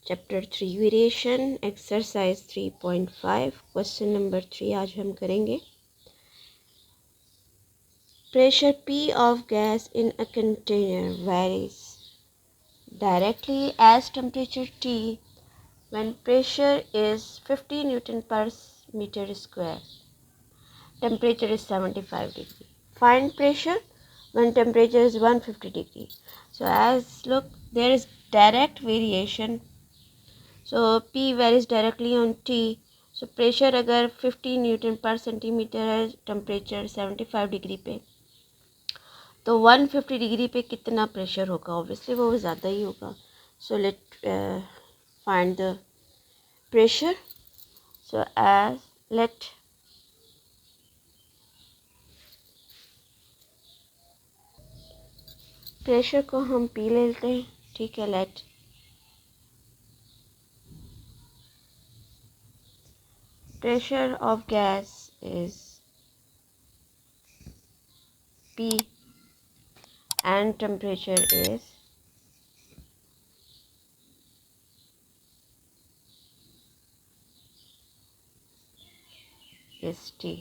Chapter 3 variation exercise 3.5 question number 3 आज हम करेंगे। Pressure P of gas in a container varies directly as temperature T when pressure is 50 Newton per meter square. Temperature is 75 degree. Find pressure when temperature is 150 degree. So as look, there is direct variation. So P varies directly on T. So pressure अगर 50 Newton पर centimetre है, temperature 75 degree पे, तो 150 degree पे कितना pressure होगा? Obviously वो ज़्यादा ही होगा। So let find the pressure. So as let pressure को हम P लेते हैं, ठीक है। Let pressure of gas is P and temperature is T.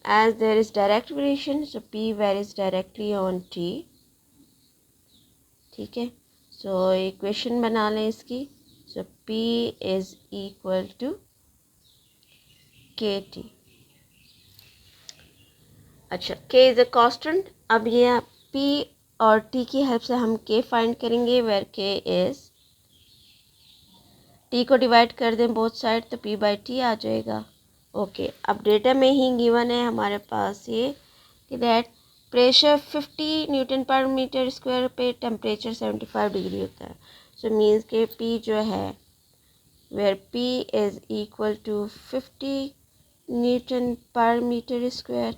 As there is direct variation, so P varies directly on T, ठीक है। सो equation बना लें इसकी। So P is equal to KT। अच्छा, K इज़ अ कांस्टेंट। अब ये P और T की हेल्प से हम K फाइंड करेंगे, वेयर K इज़, T को डिवाइड कर दें बोथ साइड तो P बाई T आ जाएगा। ओके, अब डेटा में ही गिवन है हमारे पास ये कि that pressure 50 Newton per metre square पे टेम्परेचर 75 डिग्री होता है। सो मीन्स के P जो है where P is equal to 50 Newton per meter square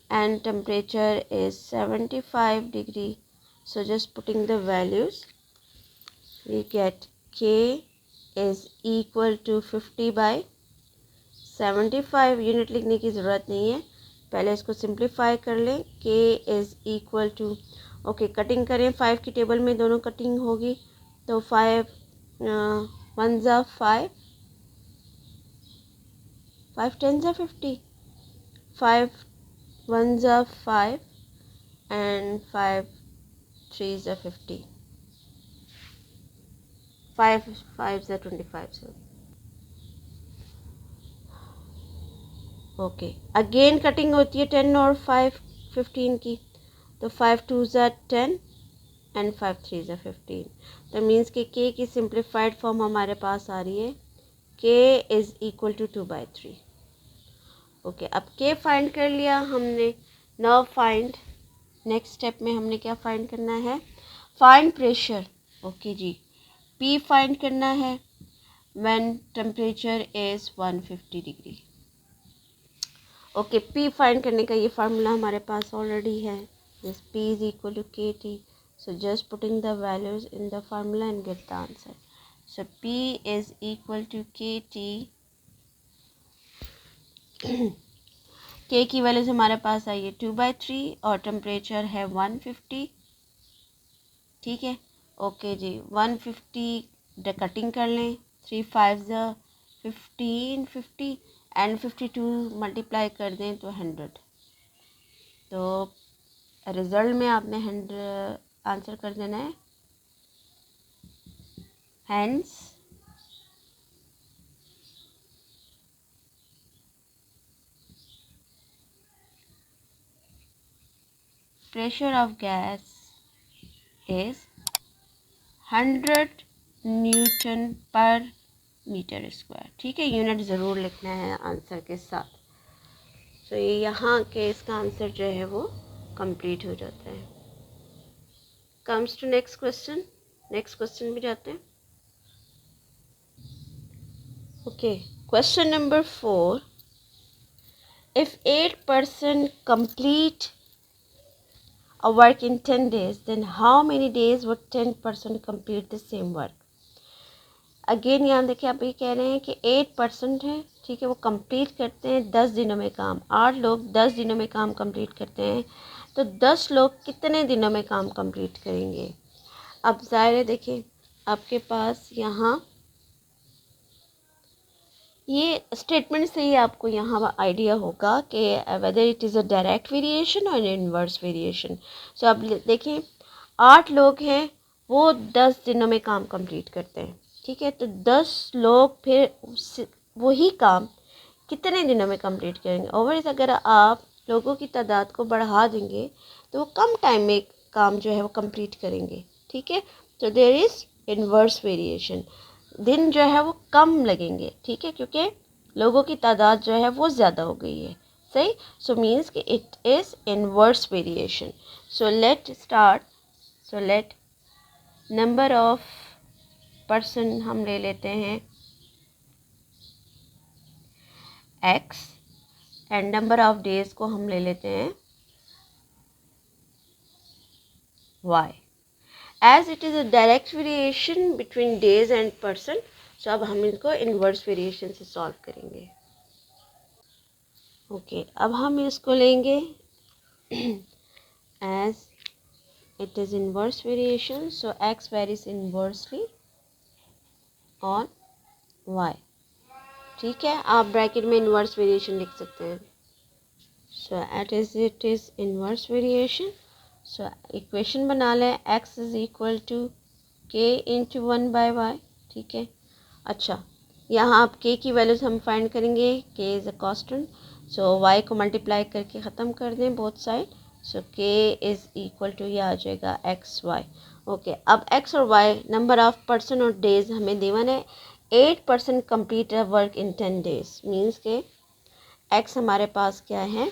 and temperature is 75 degree. So just putting the values, we get K is equal to 50 by 75। Unit लिखने की ज़रूरत नहीं है, पहले इसको सिंप्लीफाई कर लें। K is equal to, okay cutting करें, 5 की टेबल में दोनों कटिंग होगी तो 5 1 ज़ा 5, 5 10 ज़ा 50, 5 1 ज़ा 5 and 5 3 ज़ा 50, 5 5 ज़ा 25। सो ओके, अगेन कटिंग होती है 10 और 5 15 की, तो 5 2 ज़ा 10 एंड 5 3 ज़ा 15। तो मीन्स कि K की सिंप्लीफाइड फॉर्म हमारे पास आ रही है, K is equal to 2/3। Okay, अब K फाइंड कर लिया हमने। नाउ फाइंड, नेक्स्ट स्टेप में हमने क्या फाइंड करना है? Find pressure. ओके जी, P फाइंड करना है when temperature is 150 degree. Okay, P find करने का ये फार्मूला हमारे पास ऑलरेडी है, this P is equal to KT। So just putting the values in the formula and get the answer. So P is equal to KT। K की values हमारे पास आई है 2/3 और टेम्परेचर है 150, ठीक है। ओके जी, 150 कटिंग कर लें, 3 5 ज़ा 15 50 एंड 52 मल्टीप्लाई कर दें तो 100। तो रिज़ल्ट में आपने 100 आंसर कर देना है। Hence pressure of gas is 100 newton per metre square, ठीक है। यूनिट ज़रूर लिखना है आंसर के साथ। तो ये यहाँ के इसका आंसर जो है वो कंप्लीट हो जाता है। Comes to next question, next question भी जाते हैं। Okay, question number 4, if 8% complete a work in 10 days, then how many days would 10% complete the same work? Again यहाँ देखिए, आप ये कह रहे हैं कि 8% है, ठीक है, वो कंप्लीट करते हैं 10 दिनों में काम। 8 लोग 10 दिनों में काम कंप्लीट करते हैं, तो 10 लोग कितने दिनों में काम कंप्लीट करेंगे? अब ज़ाहिर है देखिए, आपके पास यहाँ ये स्टेटमेंट से ही आपको यहाँ आइडिया होगा कि whether it is a direct variation और इनवर्स वेरिएशन। सो अब देखें 8 लोग हैं, वो 10 दिनों में काम कंप्लीट करते हैं, ठीक है। तो 10 लोग फिर वही काम कितने दिनों में कंप्लीट करेंगे। ओवर अगर आप लोगों की तादाद को बढ़ा देंगे तो वो कम टाइम में काम जो है वो कंप्लीट करेंगे, ठीक है। तो देयर इज़ इनवर्स वेरिएशन, दिन जो है वो कम लगेंगे, ठीक है, क्योंकि लोगों की तादाद जो है वो ज़्यादा हो गई है, सही। सो मीन्स कि it is inverse variation. So let start. So let number of person हम ले लेते हैं x and number of days को हम ले लेते हैं y। As it is a direct variation between days and person, so अब हम इनको इनवर्स वेरिएशन से सॉल्व करेंगे। ओके, अब हम इसको लेंगे as it is inverse variation, so x varies inversely on y, ठीक है। आप ब्रैकेट में इनवर्स वेरिएशन लिख सकते हैं। So it is inverse variation, so equation बना लें x is equal to k into 1/y, ठीक है। अच्छा, यहाँ आप k की वैल्यूज हम फाइंड करेंगे, k is a constant, so y को मल्टीप्लाई करके ख़त्म कर दें both side, so k is equal to ये आ जाएगा एक्स वाई। ओके, अब x और y नंबर ऑफ पर्सन और डेज हमें देवन है। 8% complete work in 10 days, means के x हमारे पास क्या है,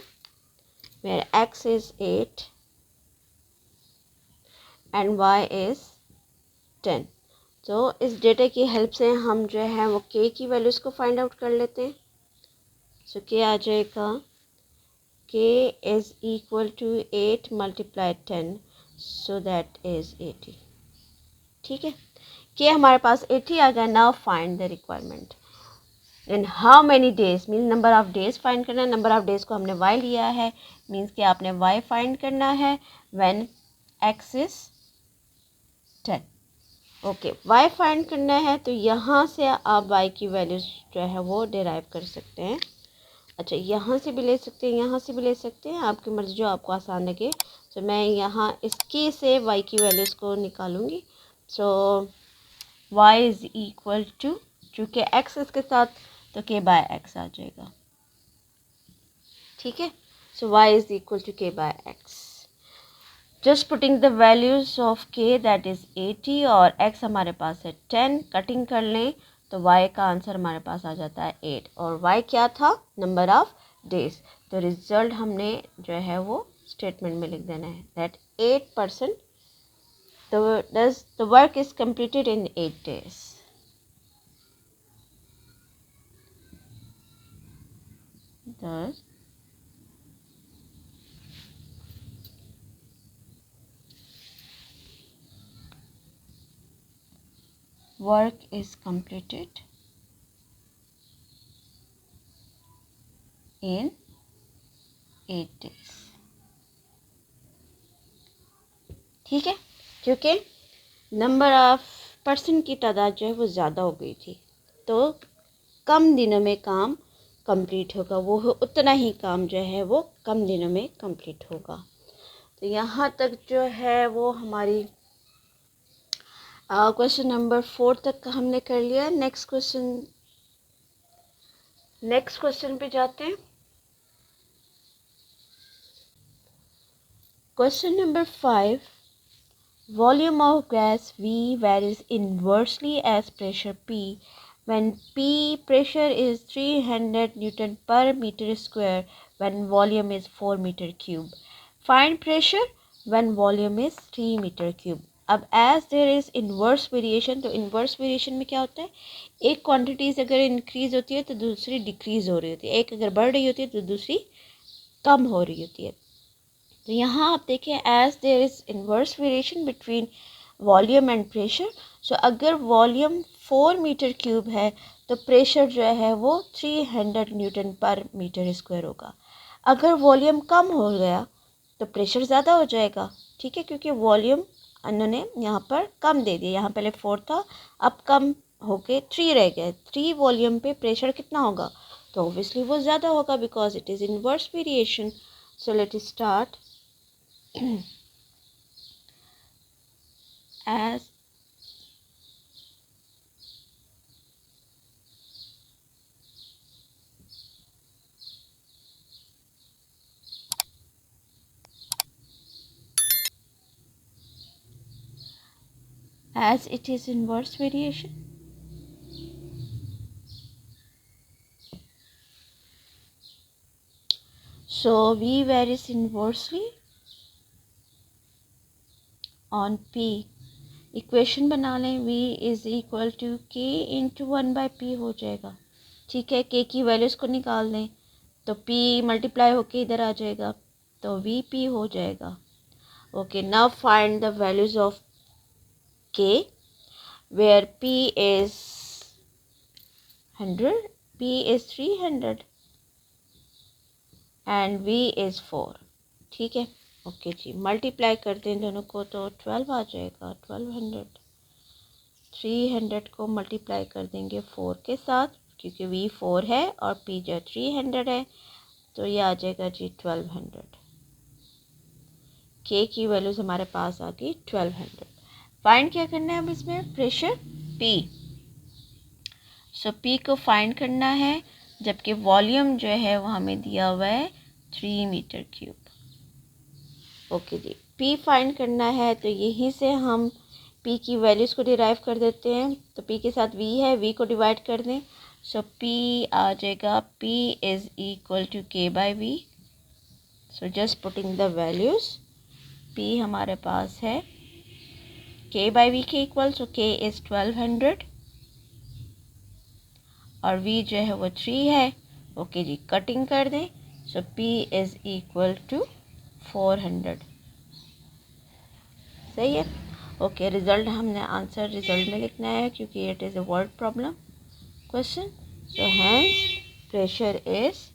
where x is 8 and y is 10। तो इस डेटा की हेल्प से हम जो है वो k की वैल्यूज़ को फाइंड आउट कर लेते हैं। सो k आ जाएगा, k is equal to 8 multiply 10, so that is 80, ठीक है। k हमारे पास 80 आ गया। Now find the requirement in how many days, mean number of days find करना है। नंबर ऑफ डेज को हमने y लिया है, मीन्स कि आपने y फाइंड करना है when x is 10। Okay, y find करना है तो यहाँ से आप y की वैल्यूज जो है वो डिराइव कर सकते हैं। अच्छा, यहाँ से भी ले सकते हैं, यहाँ से भी ले सकते हैं, आपकी मर्ज़ी जो आपको आसान लगे। तो मैं यहाँ इसकी से y की वैल्यूज़ को निकालूंगी। सो y इज़ इक्वल टू, चूँकि x इसके साथ तो k बाय x आ जाएगा, ठीक है। So y is equal to k by x, just putting the values of k that is 80 और x हमारे पास है 10, कटिंग कर लें तो y का आंसर हमारे पास आ जाता है 8 और y क्या था, नंबर ऑफ डेज। तो रिज़ल्ट हमने जो है वो स्टेटमेंट में लिख देना है that 8% the work is completed in 8 days। Thus work is completed in 8 days, ठीक है। क्योंकि नंबर ऑफ पर्सन की तादाद जो है वो ज़्यादा हो गई थी, तो कम दिनों में काम कंप्लीट होगा, वो उतना ही काम जो है वो कम दिनों में कंप्लीट होगा। तो यहाँ तक जो है वो हमारी क्वेश्चन नंबर 4 तक का हमने कर लिया। नेक्स्ट क्वेश्चन पे जाते हैं। Question number 5, volume of gas V varies inversely as pressure P when P pressure is 300 Newton per meter square when volume is 4 meter cube. Find pressure when volume is 3 meter cube. अब as there is inverse variation, तो inverse variation में क्या होता है, एक quantities अगर increase होती है तो दूसरी डिक्रीज हो रही होती है, एक अगर बढ़ रही होती है तो दूसरी कम हो रही होती है। तो यहाँ आप देखें as there is inverse variation between volume and pressure. So अगर वॉल्यूम 4 मीटर क्यूब है तो प्रेशर जो है वो 300 न्यूटन पर मीटर स्क्वायर होगा। अगर वॉल्यूम कम हो गया तो प्रेशर ज़्यादा हो जाएगा, ठीक है, क्योंकि वॉल्यूम इन्होंने यहाँ पर कम दे दिया, यहाँ पहले 4 था, अब कम होके 3 रह गया। 3 वॉल्यूम पे प्रेशर कितना होगा? तो ऑब्वियसली वो ज़्यादा होगा because it is inverse variation. So let start. as it is inverse variation, so V varies inversely on P। Equation बना लें, V is equal to K into 1/P हो जाएगा। ठीक है, K की वैल्यूज़ को निकाल दें तो P मल्टीप्लाई होके इधर आ जाएगा, तो VP हो जाएगा। Okay, now find the values of K where P is 100, P is 300 and V is 4। ठीक है, ओके जी, मल्टीप्लाई कर दें दोनों को तो 12 आ जाएगा, 1200। 300 को मल्टीप्लाई कर देंगे 4 के साथ क्योंकि V 4 है और P जो 300 है, तो ये आ जाएगा जी 1200। K की वैल्यूज़ हमारे पास आ गई 1200। फाइंड क्या करना है अब इसमें? Pressure P। सो P को फाइंड करना है, जबकि वॉल्यूम जो है वो हमें दिया हुआ है 3 मीटर क्यूब। ओके जी, P फाइंड करना है तो यहीं से हम P की वैल्यूज़ को डिराइव कर देते हैं। तो P के साथ V है, V को डिवाइड कर दें, सो P आ जाएगा P is equal to K/V। So just putting the values, P हमारे पास है K/V के इक्वल, सो K इज़ 1200 और V जो है वो 3 है। ओके जी, कटिंग कर दें, so P is equal to 400। सही है। ओके, रिज़ल्ट हमने आंसर रिज़ल्ट में लिखना है क्योंकि it is a word problem question. So hence pressure is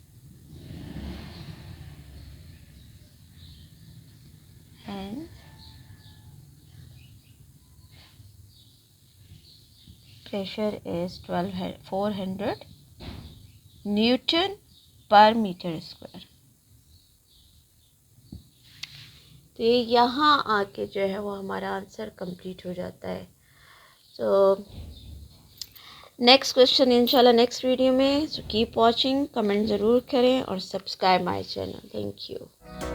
pressure is 400 newton per metre square. तो ये यहाँ आके जो है वो हमारा आंसर कंप्लीट हो जाता है। सो नेक्स्ट क्वेश्चन इंशाल्लाह नेक्स्ट वीडियो में। सो कीप वॉचिंग, कमेंट ज़रूर करें और subscribe my channel. Thank you.